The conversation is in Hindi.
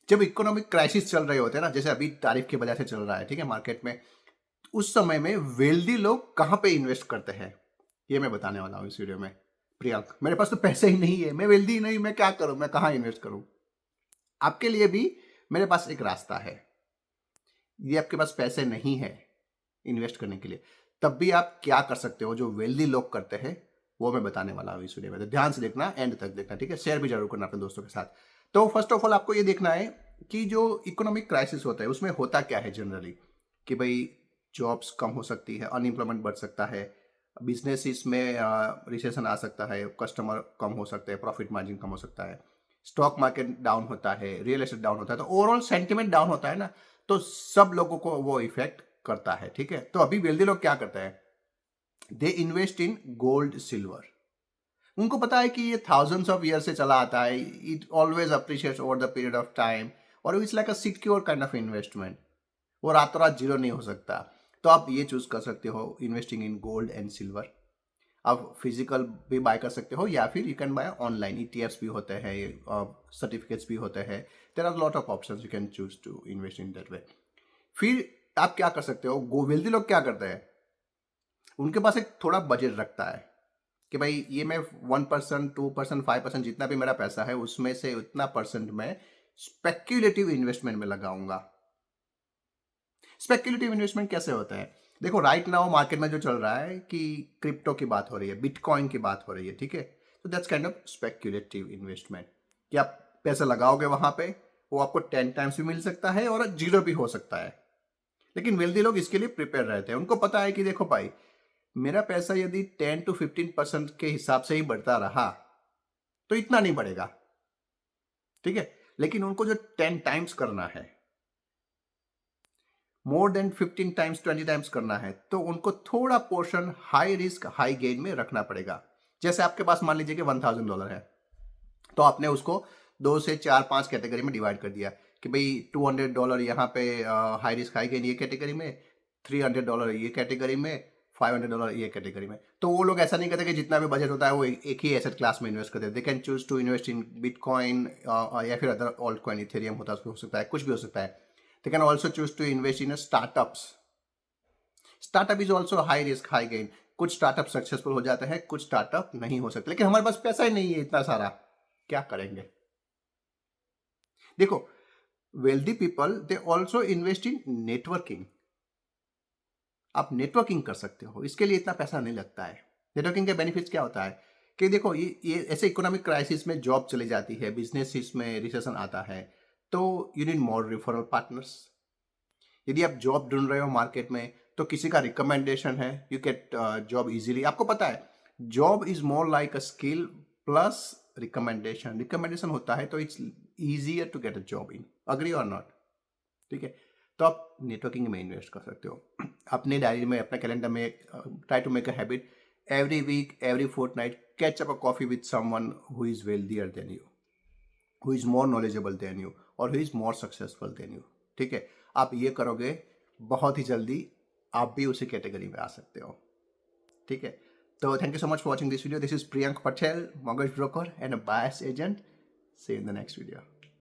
जब इकोनॉमिक क्राइसिस चल रहे होते हैं ना, जैसे अभी तारीफ की वजह से चल रहा है, ठीक है, मार्केट में, उस समय में वेल्दी लोग कहाँ पे इन्वेस्ट करते हैं, ये मैं बताने वाला हूँ इस वीडियो में। प्रियंक, मेरे पास तो पैसे ही नहीं है, मैं वेल्दी नहीं, मैं क्या करूँ, मैं कहाँ इन्वेस्ट करूँ? आपके लिए भी मेरे पास एक रास्ता है। ये आपके पास पैसे नहीं है इन्वेस्ट करने के लिए, तब भी आप क्या कर सकते हो जो वेल्दी लोग करते हैं, वो मैं बताने वाला हूँ इस वीडियो में। तो ध्यान से देखना, एंड तक देखना, ठीक है? शेयर भी जरूर करना अपने दोस्तों के साथ। तो फर्स्ट ऑफ ऑल आपको ये देखना है कि जो इकोनॉमिक क्राइसिस होता है उसमें होता क्या है जनरली, कि भाई जॉब्स कम हो सकती है, अनएम्प्लॉयमेंट बढ़ सकता है, बिजनेस में रिसेशन आ सकता है, कस्टमर कम हो सकते हैं, प्रॉफिट मार्जिन कम हो सकता है, स्टॉक मार्केट डाउन होता है, रियल एस्टेट डाउन होता है, तो ओवरऑल सेंटिमेंट डाउन होता है ना, तो सब लोगों को वो इफेक्ट करता है, ठीक है? तो अभी वेल्दी लोग क्या करते हैं, they invest in gold silver. उनको पता है कि ये थाउजेंड्स ऑफ ईयर से चला आता है, it always appreciates over the period of time, और it's like a secure kind of investment. वो रातों रात जीरो नहीं हो सकता। तो आप ये चूज कर सकते हो, investing in gold and silver. आप फिजिकल भी बाय कर सकते हो, या फिर you can buy online, ETFs भी होते हैं, सर्टिफिकेट्स भी होते हैं। There are lot of options, you can choose to invest in that way. फिर आप क्या कर सकते हो, वेल्दी लोग क्या करते हैं, उनके पास एक थोड़ा बजट रखता है कि भाई ये मैं 1%, 2%, 5%, जितना भी मेरा पैसा है उसमें से उतना परसेंट मैं स्पेक्यूलेटिव इन्वेस्टमेंट में लगाऊंगा। स्पेक्यूलेटिव इन्वेस्टमेंट कैसे होता है, देखो राइट नाउ मार्केट में जो चल रहा है कि क्रिप्टो की बात हो रही है, बिटकॉइन की बात हो रही है, ठीक है? तो that's kind of speculative investment, कि आप पैसा लगाओगे वहां पे, वो आपको 10 टाइम्स भी मिल सकता है और जीरो भी हो सकता है। लेकिन वेल्दी लोग इसके लिए प्रिपेयर रहते हैं, उनको पता है कि देखो भाई, मेरा पैसा यदि 10 to 15% के हिसाब से ही बढ़ता रहा तो इतना नहीं बढ़ेगा, ठीक है? लेकिन उनको जो 10 टाइम्स करना है, मोर देन 15 टाइम्स, 20 टाइम्स करना है, तो उनको थोड़ा portion high risk high gain में रखना पड़ेगा। जैसे आपके पास मान लीजिए कि $1000 है, तो आपने उसको 2 से 4 5 कैटेगरी में डिवाइड कर दिया कि भाई $200 यहाँ पे हाई रिस्क हाई गेन ये कैटेगरी में, $300 ये कैटेगरी में, $500 ये कैटेगरी में। तो वो लोग ऐसा नहीं करते कि जितना भी बजट होता है वो एक ही एसेट क्लास में इन्वेस्ट करते हैं। They can choose to invest in bitcoin, या फिर अदर ऑल्ट कॉइन, इथेरियम होता है, हो सकता है, कुछ भी हो सकता है। They can also choose to invest in startups. Startup is also high risk high gain. कुछ स्टार्टअप सक्सेसफुल हो जाते हैं, कुछ स्टार्टअप नहीं हो सकते, लेकिन हमारे पास पैसा ही नहीं है इतना सारा, क्या करेंगे? देखो, wealthy people they also invest in networking. आप नेटवर्किंग कर सकते हो, इसके लिए इतना पैसा नहीं लगता है। नेटवर्किंग के बेनिफिट्स क्या होता है कि देखो, ये ऐसे इकोनॉमिक क्राइसिस में जॉब चली जाती है, बिजनेस में रिसेशन आता है, तो you need more referral partners. यदि आप जॉब ढूंढ रहे हो मार्केट में, तो किसी का रिकमेंडेशन है, यू गेट जॉब इजीली। आपको पता है, job is more like a skill plus recommendation. Recommendation होता है तो it's easier to get a job in, agree or not? ठीक है? तो आप नेटवर्किंग में इन्वेस्ट कर सकते हो। अपने डायरी में, अपने कैलेंडर में try to make a habit, every week, every fortnight, catch up a coffee with someone who is wealthier than you, who is more knowledgeable than you, और who is more successful than you. ठीक है? आप ये करोगे, बहुत ही जल्दी आप भी उसी कैटेगरी में आ सकते हो। ठीक है? तो thank you so much for watching this video. This is Priyank Patel, mortgage broker and a buyer's agent. See you in the next video.